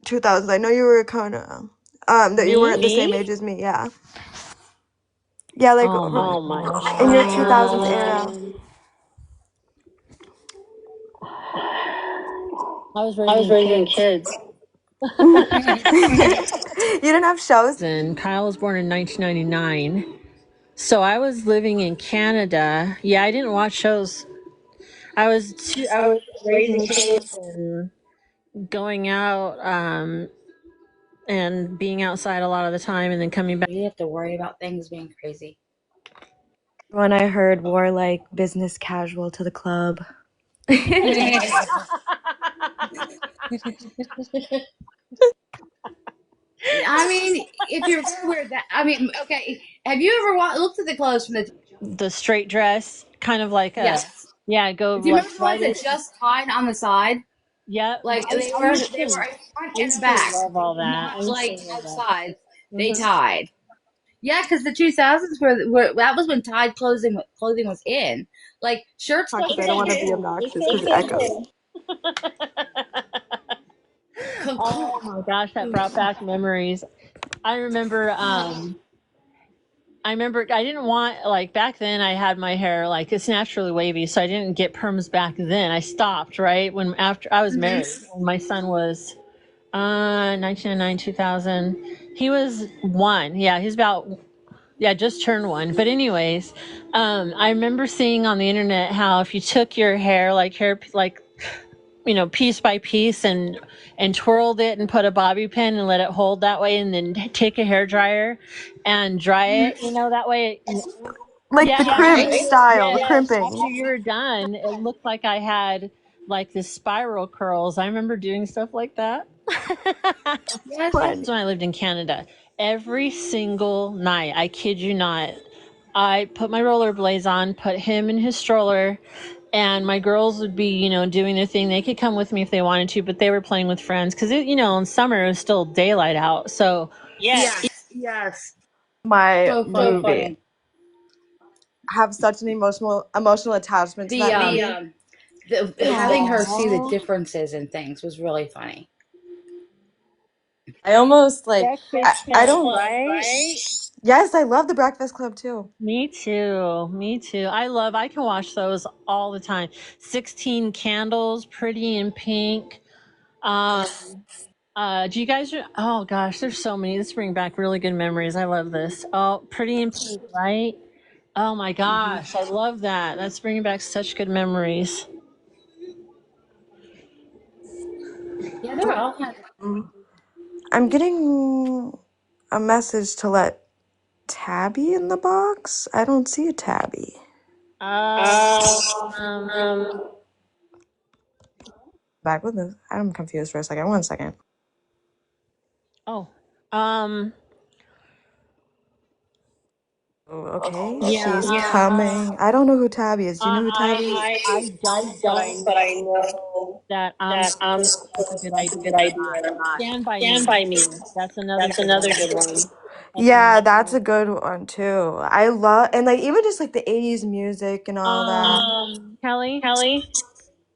2000s. I know you were kind of that you weren't the same age as me. Yeah. Yeah, like Oh my gosh. in your 2000s era. I was I was raising raising kids. kids. You didn't have shows? And Kyle was born in 1999. So I was living in Canada. Yeah, I didn't watch shows. I was raising kids and going out and being outside a lot of the time and then coming back. You have to worry about things being crazy. When I heard wore like business casual to the club. I mean, if you're gonna wear that, I mean, okay. Have you ever looked at the clothes from the straight dress, kind of like yes? go Do you like remember the ones that just tied on the side? Yep. Like they were in front and back, love all that. I not used to like love that. outside. They tied. Yeah, because the 2000s were that was when tied clothing was in. Like shirts. Because I don't want to be obnoxious because it echoes. Oh my gosh, that brought back memories. I remember I didn't want, like, back then I had my hair like it's naturally wavy, so I didn't get perms back then. I stopped right when after I was married. When my son was 1999 2000. He was 1. Yeah, he's about just turned 1. But anyways, I remember seeing on the internet how if you took your hair piece by piece and twirled it and put a bobby pin and let it hold that way and then take a hair dryer and dry it, that way. Like the crimp style, the After crimping. you were done, it looked like I had like this spiral curls. I remember doing stuff like that. Yes. When I lived in Canada, every single night, I kid you not, I put my rollerblades on, put him in his stroller, and my girls would be, doing their thing. They could come with me if they wanted to, but they were playing with friends because, in summer it was still daylight out. So yes. My So movie. funny. I have such an emotional attachment to that movie. Having her see the differences in things was really funny. I almost like I don't. right? Yes, I love the Breakfast Club too. Me too. I can watch those all the time. 16 Candles, Pretty in Pink. Do you guys? Oh gosh, there's so many. This brings back really good memories. I love this. Oh, Pretty in Pink, right? Oh my gosh, I love that. That's bringing back such good memories. Yeah, they're all kind of. I'm getting a message to let Tabby in the box. I don't see a Tabby. Back with this. I'm confused for a second. 1 second. Oh. Okay, she's coming. I don't know who Tabby is. Do you know who Tabby is? I don't, but I know that that's a good idea or not. Stand by Me. That's another good one. Yeah, that's a good one too. I love and like even just like the 80s music and all that. Kelly,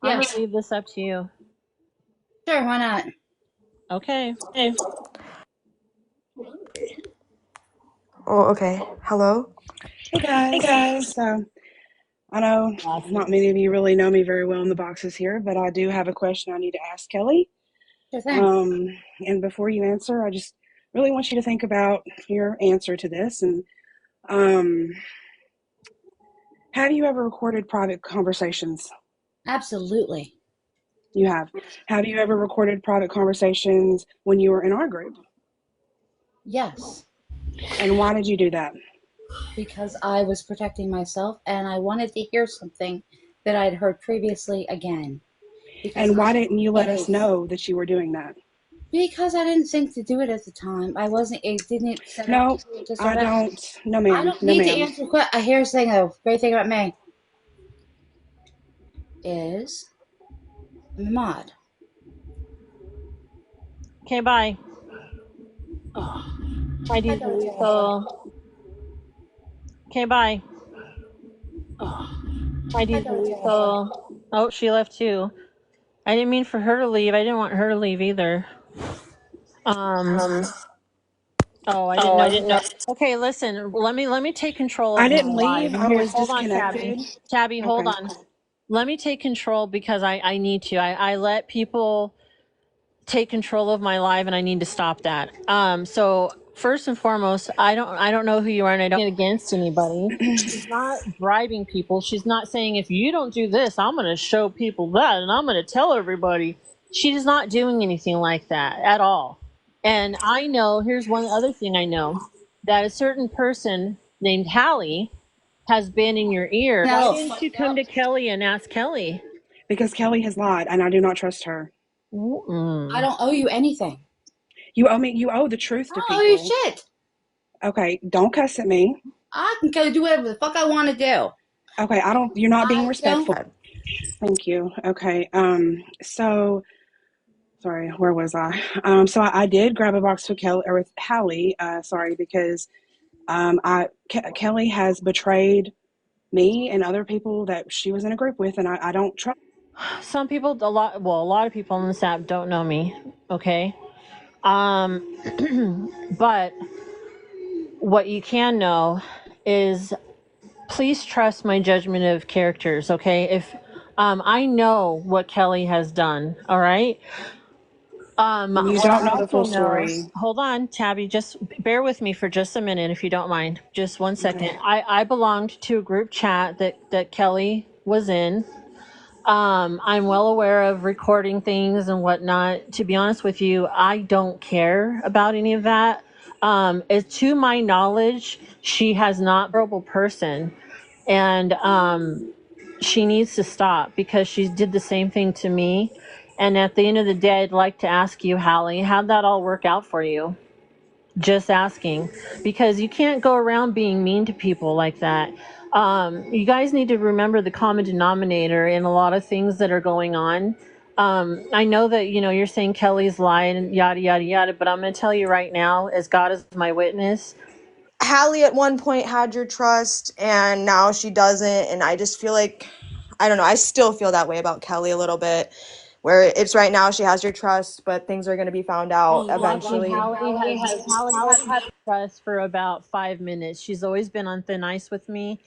I'm gonna leave this up to you. Sure, why not? Okay. Oh, okay. Hello? Hey guys. So I know not many of you really know me very well in the boxes here, but I do have a question I need to ask Kelly. And before you answer, I just really want you to think about your answer to this. And have you ever recorded private conversations? Absolutely. You have. Have you ever recorded private conversations when you were in our group? Yes. And why did you do that? Because I was protecting myself and I wanted to hear something that I'd heard previously again. And why didn't you let us know that you were doing that? Because I didn't think to do it at the time. I wasn't. It didn't. No, I don't. No, ma'am. I don't need to answer. Here's the thing, though. Great thing about me is I'm a mod. Okay, bye. Bye, Diesel. Okay, bye. Bye, Diesel. Oh, she left too. I didn't mean for her to leave. I didn't want her to leave either. Um, oh, I didn't know that. Okay, listen, let me take control of I my didn't live. leave. And I was here's, hold on, Tabby. disconnected. Tabby, hold Okay. on. Let me take control because I need to. I let people take control of my live and I need to stop that. So first and foremost, I don't know who you are and I don't get against anybody. She's not bribing people. She's not saying if you don't do this, I'm going to show people that and I'm going to tell everybody. She's not doing anything like that at all. And I know, here's one other thing I know, that a certain person named Hallie has been in your ear. Why didn't you come to Kelly and ask Kelly? Because Kelly has lied, and I do not trust her. I don't owe you anything. You owe me. You owe the truth I to don't owe you people. shit. Okay, don't cuss at me. I can go do whatever the fuck I want to do. Okay, I don't. You're not being I don't. respectful. Thank you. Okay. So sorry, where was I? So I did grab a box with Kelly or with Hallie. Sorry, because Kelly has betrayed me and other people that she was in a group with, and I don't trust. Some people, a lot of people on this app don't know me. Okay. But what you can know is please trust my judgment of characters. Okay. If, I know what Kelly has done. All right. You What don't I know the also full know, story. hold on, Tabby, just bear with me for just a minute if you don't mind. Just 1 second. Okay. I belonged to a group chat that Kelly was in. I'm well aware of recording things and whatnot. To be honest with you, I don't care about any of that. As to my knowledge, she has not been a horrible person, and she needs to stop because she did the same thing to me. And at the end of the day, I'd like to ask you, Hallie, how'd that all work out for you? Just asking, because you can't go around being mean to people like that. You guys need to remember the common denominator in a lot of things that are going on. I know that you're saying Kelly's lying and yada yada yada, but I'm going to tell you right now, as God is my witness, Hallie at one point had your trust and now she doesn't, and I just feel like, I don't know, I still feel that way about Kelly a little bit, where it's right now she has your trust but things are going to be found out Lucky eventually. Hallie has had trust for about 5 minutes. She's always been on thin ice with me,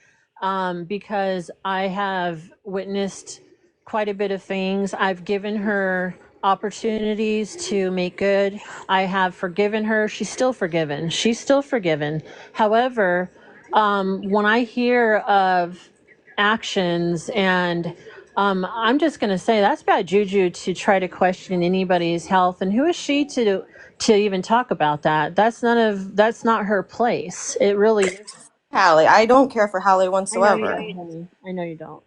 because I have witnessed quite a bit of things. I've given her opportunities to make good. I have forgiven her. She's still forgiven. She's still forgiven. However, when I hear of actions and I'm just going to say that's bad juju to try to question anybody's health. And who is she to even talk about that? That's not her place. It really is. Hallie, I don't care for Hallie I know you whatsoever. don't, honey. I know you don't.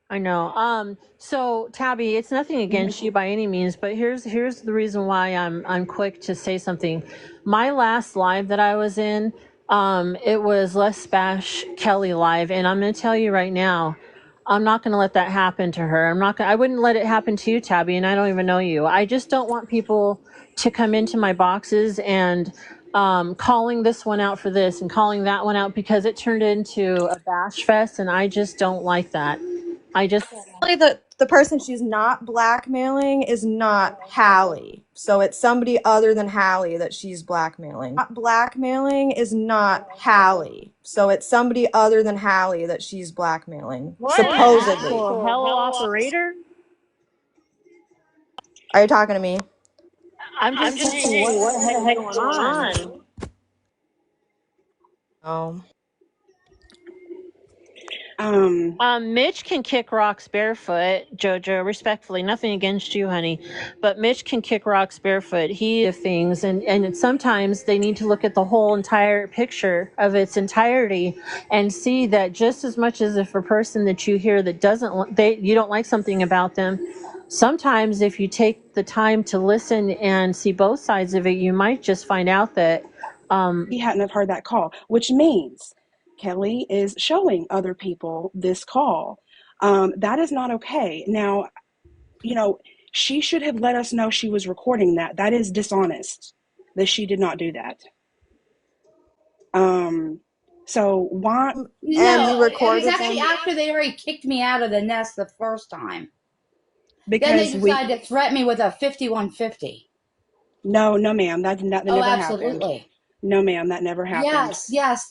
I know. So Tabby, it's nothing against you by any means, but here's the reason why I'm quick to say something. My last live that I was in, it was Let's Bash Kelly live, and I'm gonna tell you right now, I'm not gonna let that happen to her. I wouldn't let it happen to you, Tabby, and I don't even know you. I just don't want people to come into my boxes and calling this one out for this and calling that one out because it turned into a bash fest, and I just don't like that. I just The person she's not blackmailing is not Hallie. So it's somebody other than Hallie that she's blackmailing. Blackmailing is not Hallie. So it's somebody other than Hallie that she's blackmailing. what Supposedly. actual hello operator? Are you talking to me? I'm just saying, what the heck's going on? Oh. Mitch can kick rocks barefoot, Jojo, respectfully. Nothing against you, honey. But Mitch can kick rocks barefoot. He things and sometimes they need to look at the whole entire picture of its entirety and see that just as much as if a person that you hear that you don't like something about them, sometimes if you take the time to listen and see both sides of it, you might just find out that He hadn't have heard that call, which means Kelly is showing other people this call. That is not okay. Now, she should have let us know she was recording that. That is dishonest that she did not do that. So why? And you No, it was recorded actually them? after they already kicked me out of the nest the first time. Then they Because decided to threaten me with a 5150. No, no, ma'am. That Oh, never happened. absolutely. No, ma'am. That never happened. Yes.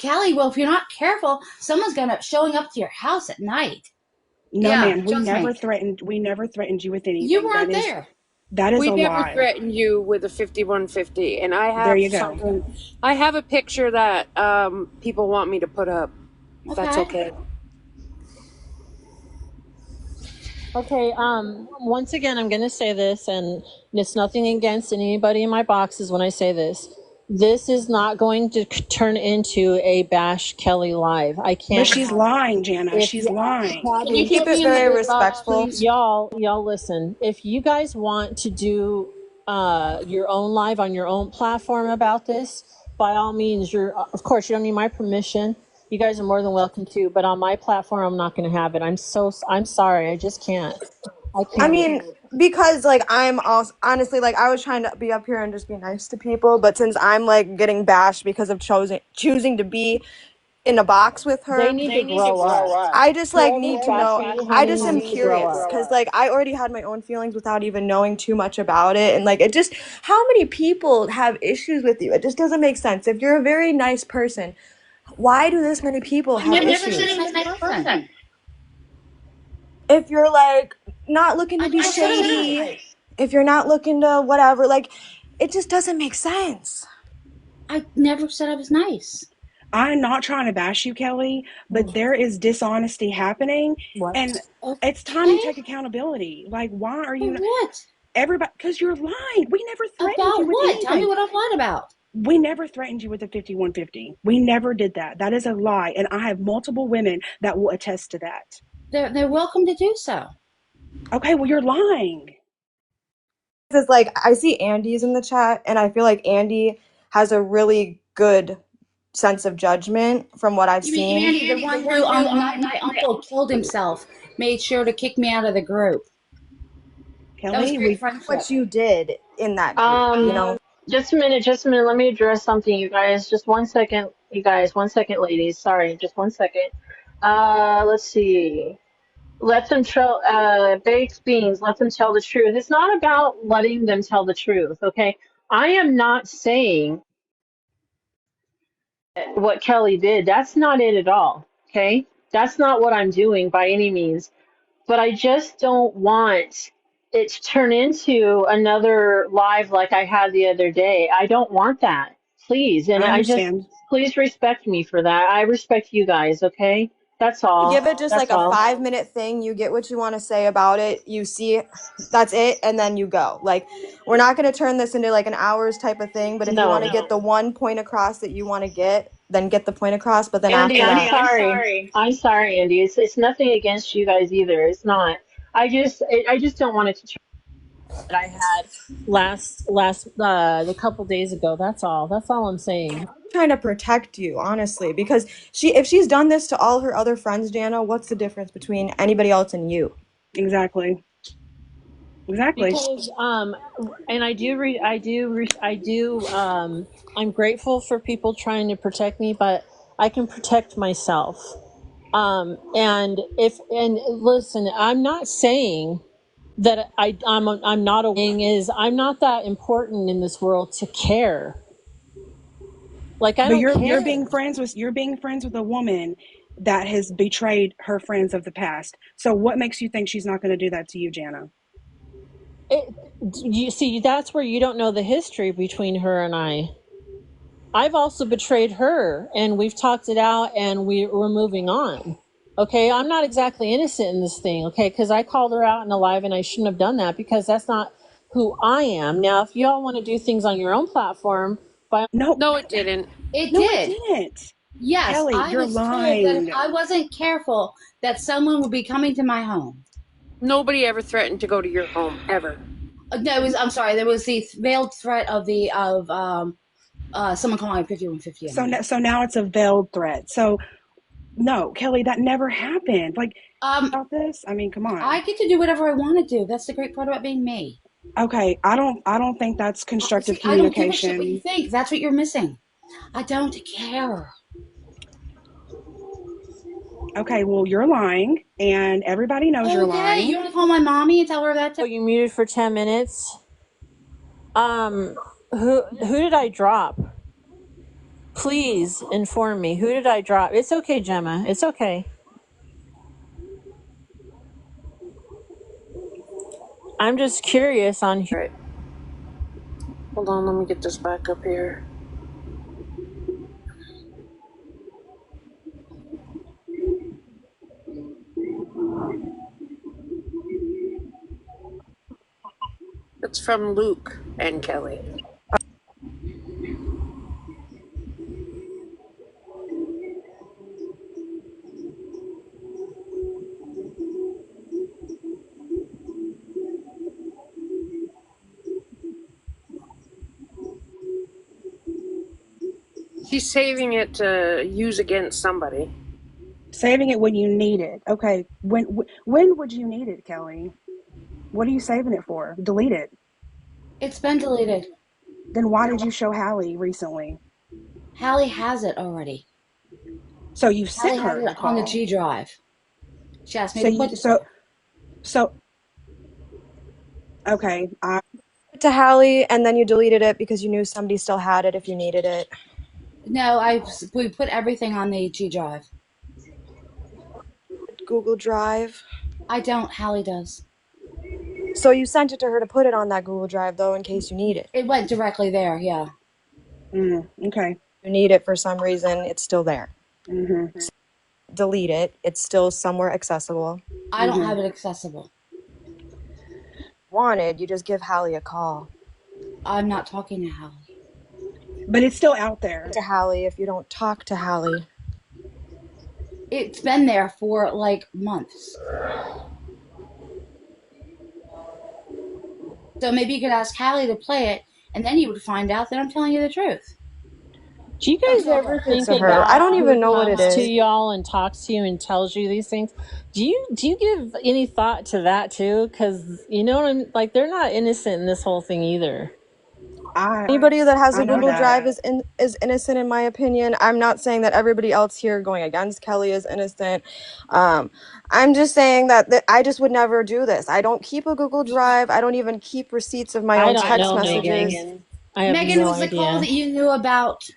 Kelly. Well, if you're not careful, someone's gonna showing up to your house at night. No, Yeah, ma'am. We trust never me. threatened. We never threatened you with anything. You weren't there. That is We a never lie. threatened you with a 5150, and I There have you go. something. I have a picture that people want me to put up. If that's okay. Okay, once again, I'm going to say this, and it's nothing against anybody in my boxes when I say this. This is not going to turn into a Bash Kelly live. I can't. But she's lying, Janna. If She's you- lying. Can you Keep put me it in the very good box, respectful. please? y'all listen. If you guys want to do your own live on your own platform about this, by all means, of course, you don't need my permission. You guys are more than welcome to, but on my platform, I'm not going to have it. I'm sorry. I just can't. I can't. I mean, because like I'm also honestly like I was trying to be up here and just be nice to people, but since I'm like getting bashed because of choosing to be in a box with her, They need to grow up. I just like Whoever's need to know. bashing you, I honey, just am needs to grow curious up. because like I already had my own feelings without even knowing too much about it, and like it just how many people have issues with you? It just doesn't make sense. If you're a very nice person, why do this many people have Never issues? said he was a nice person. If you're like not looking to be shady, if you're not looking to whatever, like it just doesn't make sense. I never said I was nice. I'm not trying to bash you, Kelly, but there is dishonesty happening, and it's time you take accountability. Like, why are you? What? Everybody, because you're lying. We never threatened About you with what? anything. Tell me what I've lied about. We never threatened you with a 5150. We never did that. That is a lie, and I have multiple women that will attest to that. They're welcome to do so. Okay, well, you're lying. It's like I see Andy's in the chat, and I feel like Andy has a really good sense of judgment from what I've seen. Andy, the one who on the night my uncle killed himself, made sure to kick me out of the group. Kelly, what you did in that group, you know. Just a minute. Let me address something, you guys. Just 1 second, you guys. 1 second, ladies. Sorry, just 1 second. Let's see. Let them tell, baked beans, let them tell the truth. It's not about letting them tell the truth, okay? I am not saying what Kelly did. That's not it at all, okay? That's not what I'm doing by any means. But I just don't want it to turn into another live like I had the other day. I don't want that, please. And I I just, understand. please respect me for that. I respect you guys, okay? That's all. Give it just like a 5-minute thing. You get what you want to say about it. You see, that's it, and then you go. Like, we're not going to turn this into like an hours type of thing. But if you want to get the one point across that you want to get, then get the point across. But then Andy, after that, I'm sorry, Andy. It's nothing against you guys either. It's not. I just don't want it to turn that I had last the couple days ago. That's all. That's all I'm saying. trying to protect you, honestly, because if she's done this to all her other friends, Jana, what's the difference between anybody else and you? Exactly. Because and I'm grateful for people trying to protect me, but I can protect myself. And listen, I'm not saying that I'm not a thing is I'm not that important in this world to care. Like I don't care. You're being friends with a woman that has betrayed her friends of the past. So what makes you think she's not going to do that to you, Jana? You see, that's where you don't know the history between her and I. I've also betrayed her, and we've talked it out, and we're moving on. Okay, I'm not exactly innocent in this thing, okay, because I called her out in a live, and I shouldn't have done that because that's not who I am. Now, if y'all want to do things on your own platform, no, it didn't. It didn't. Yes, Kelly, you're lying. Told that if I wasn't careful, that someone would be coming to my home. Nobody ever threatened to go to your home ever. No, I'm sorry. There was the veiled threat of someone calling 5150. So now it's a veiled threat. So no, Kelly, that never happened. Like about this, I mean, come on. I get to do whatever I want to do. That's the great part about being me. Okay, I don't think that's constructive communication. I don't give a shit what you think. That's what you're missing. I don't care. Okay, well, you're lying, and everybody knows you're lying. You want to call my mommy and tell her that? You muted for 10 minutes. Who did I drop? Please inform me. Who did I drop? It's okay, Gemma. It's okay. I'm just curious on here. Right. Hold on, let me get this back up here. It's from Luke and Kelly. She's saving it to use against somebody. Saving it when you need it. Okay. When would you need it, Kelly? What are you saving it for? Delete it. It's been deleted. Then why did you show Hallie recently? Hallie has it already. So you Hallie sent her has the it on the call. G drive. She asked me So to put you it there. so okay. To Hallie, and then you deleted it because you knew somebody still had it if you needed it. No, we put everything on the G drive. Google Drive. I don't. Hallie does. So you sent it to her to put it on that Google Drive, though, in case you need it. It went directly there. Yeah. Okay. You need it for some reason, it's still there. Mm-hmm. So delete it. It's still somewhere accessible. I don't have it accessible. Wanted, you just give Hallie a call. I'm not talking to Hallie. But it's still out there. To Hallie if you don't talk to Hallie. It's been there for like months. So maybe you could ask Hallie to play it, and then you would find out that I'm telling you the truth. Do you guys ever think To about her. I don't even know who what it comes to is. y'all and talks to you and tells you these things? Do you give any thought to that too? Because you know what I'm like. They're not innocent in this whole thing either. Anybody that has a Google that. Drive is innocent, in my opinion. I'm not saying that everybody else here going against Kelly is innocent. I'm just saying that I just would never do this. I don't keep a Google Drive. I don't even keep receipts of my I own don't text know, messages. Megan. I have Megan, no was the call idea. that you knew about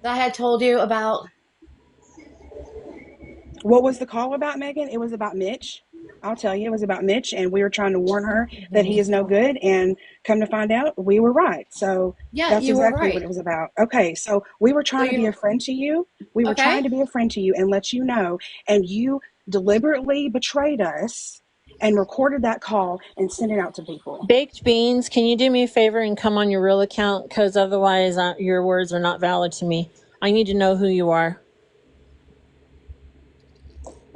that I had told you about? What was the call about, Megan? It was about Mitch. I'll tell you, it was about Mitch, and we were trying to warn her that he is no good, and come to find out, we were right. So Yeah, that's you were exactly what right. it was about. Okay, so we were trying to be a friend to you. We were Okay. trying to be a friend to you and let you know, and you deliberately betrayed us and recorded that call and sent it out to people. Baked Beans, can you do me a favor and come on your real account? Because otherwise, your words are not valid to me. I need to know who you are.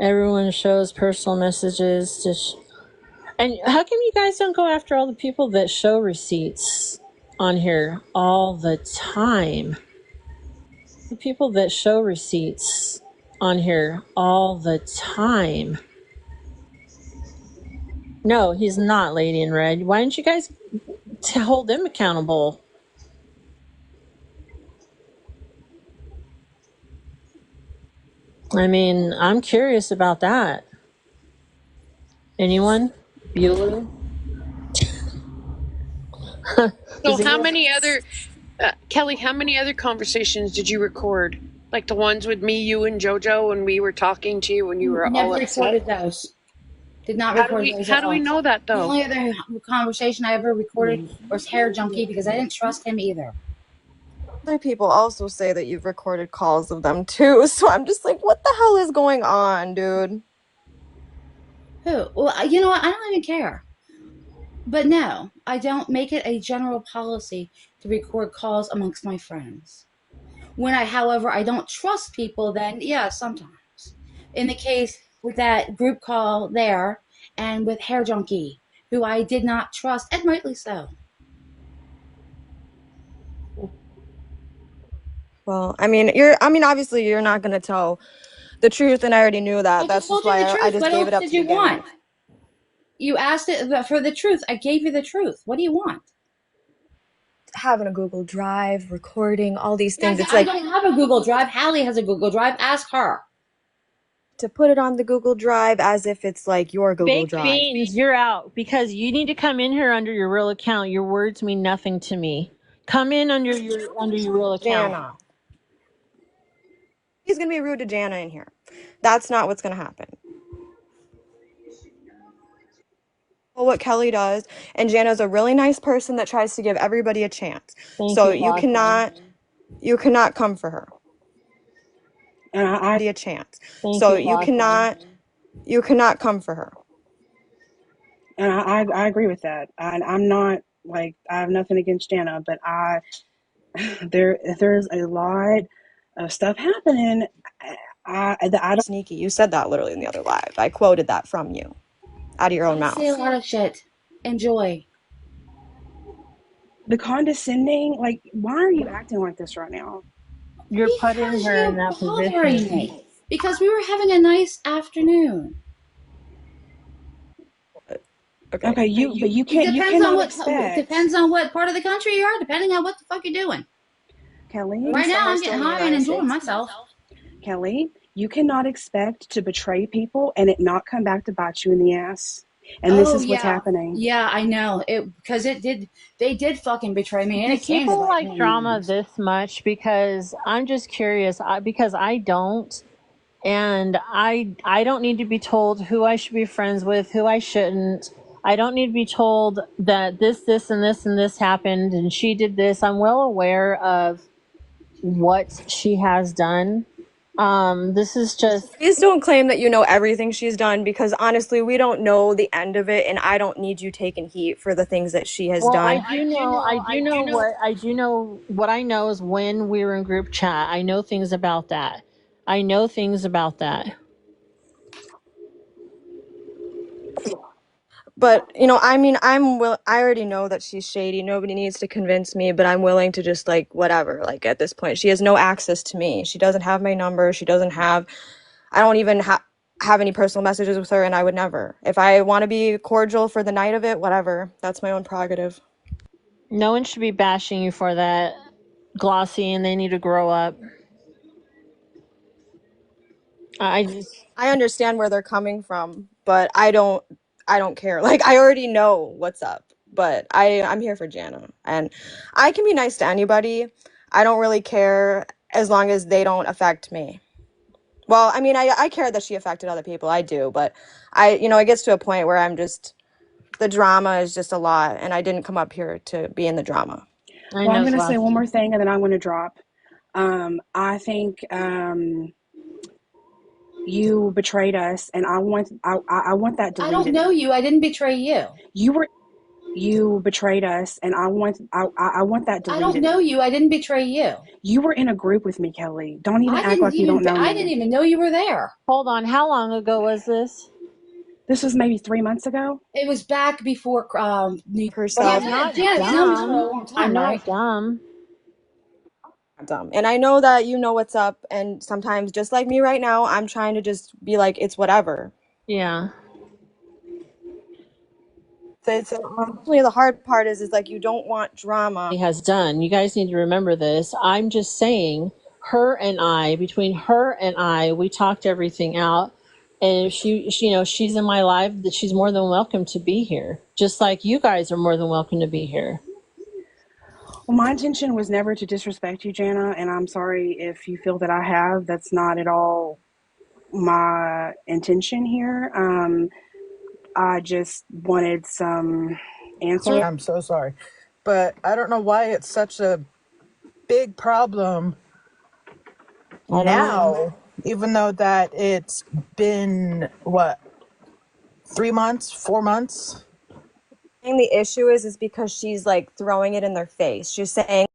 Everyone shows personal messages. And how come you guys don't go after all the people that show receipts on here all the time? The people that show receipts on here all the time. No, he's not, Lady in Red. Why don't you guys hold them accountable? I mean, I'm curious about that. Anyone? Bueller? So how many other Kelly, how many other conversations did you record? Like the ones with me, you, and JoJo when we were talking to you when you were Never all upset? recorded those. Did not How do record we those how at do all. we know that The though? only other conversation I ever recorded was Hair Junkie because I didn't trust him either. Other people also say that you've recorded calls of them too. So I'm just like, what the hell is going on, dude? Who? Well, you know what? I don't even care. But no, I don't make it a general policy to record calls amongst my friends. When however, I don't trust people, then yeah, sometimes. In the case with that group call there and with Hair Junkie, who I did not trust, and rightly so. Well, I mean, obviously you're not gonna tell the truth, and I already knew that. I That's just just told you the why I truth. just What gave it else up did to you begin want? with. You asked it for the truth. I gave you the truth. What do you want? Having a Google Drive, recording, all these things. Yes, It's I like, don't have a Google Drive. Hallie has a Google Drive. Ask her. to put it on the Google Drive as if it's like your Google Baked Drive. beans, you're out because you need to come in here under your real account. Your words mean nothing to me. Come in under your real account. Janna. He's going to be rude to Janna in here. That's not what's going to happen. What Kelly does, and Janna's a really nice person that tries to give everybody a chance. So you cannot come for her. And I A chance. So you cannot come for her. And I agree with that. I'm not like, I have nothing against Janna, but there's a lot of stuff happening. I don't. Sneaky. You said that literally in the other live. I quoted that from you out of your own mouth. Say a lot of shit. Enjoy. The condescending, like, why are you acting like this right now? You're putting her in that position. Me because we were having a nice afternoon. Okay, but you cannot expect. Depends on what part of the country you are, depending on what the fuck you're doing. Kelly, right now I'm getting high and enjoying myself. Kelly, you cannot expect to betray people and it not come back to bite you in the ass. And this is what's happening. Yeah, I know it because they did fucking betray me, and it came. People like drama this much because I'm just curious. Because I don't, and I don't need to be told who I should be friends with, who I shouldn't. I don't need to be told that this, and this, and this happened, and she did this. I'm well aware of what she has done. This is just. Please don't claim that you know everything she's done, because honestly, we don't know the end of it, and I don't need you taking heat for the things that she has done. I do know what I know is when we were in group chat. I know things about that. But, I mean, I already know that she's shady. Nobody needs to convince me, but I'm willing to just, like, whatever. Like, at this point, she has no access to me. She doesn't have my number. I don't even have any personal messages with her, and I would never. If I want to be cordial for the night of it, whatever. That's my own prerogative. No one should be bashing you for that, Glossy, and they need to grow up. I understand where they're coming from, but I don't care. Like, I already know what's up, but I'm here for Janna, and I can be nice to anybody. I don't really care as long as they don't affect me. Well, I mean, I care that she affected other people. I do, but it gets to a point where the drama is just a lot, and I didn't come up here to be in the drama. Well, I'm going to say one more thing, and then I'm going to drop. I think you betrayed us, and I want that deleted. I don't know you. I didn't betray you. You betrayed us, and I want that deleted. I don't know you. I didn't betray you. You were in a group with me, Kelly. Don't even act like you don't know me. I didn't even know you were there. Hold on. How long ago was this? This was maybe 3 months ago. It was back before herself. I'm not dumb. And I know that you know what's up, and sometimes, just like me right now, I'm trying to just be like, it's whatever. Yeah. The hard part is like, you don't want drama. He has done. You guys need to remember this. I'm just saying, between her and I, we talked everything out. And if she's in my life, that she's more than welcome to be here. Just like you guys are more than welcome to be here. Well, my intention was never to disrespect you, Janna, and I'm sorry if you feel that I have. That's not at all my intention here. I just wanted some answers. I'm so sorry, but I don't know why it's such a big problem now, even though that it's been, 3 months, 4 months? The issue is because she's like throwing it in their face. She's saying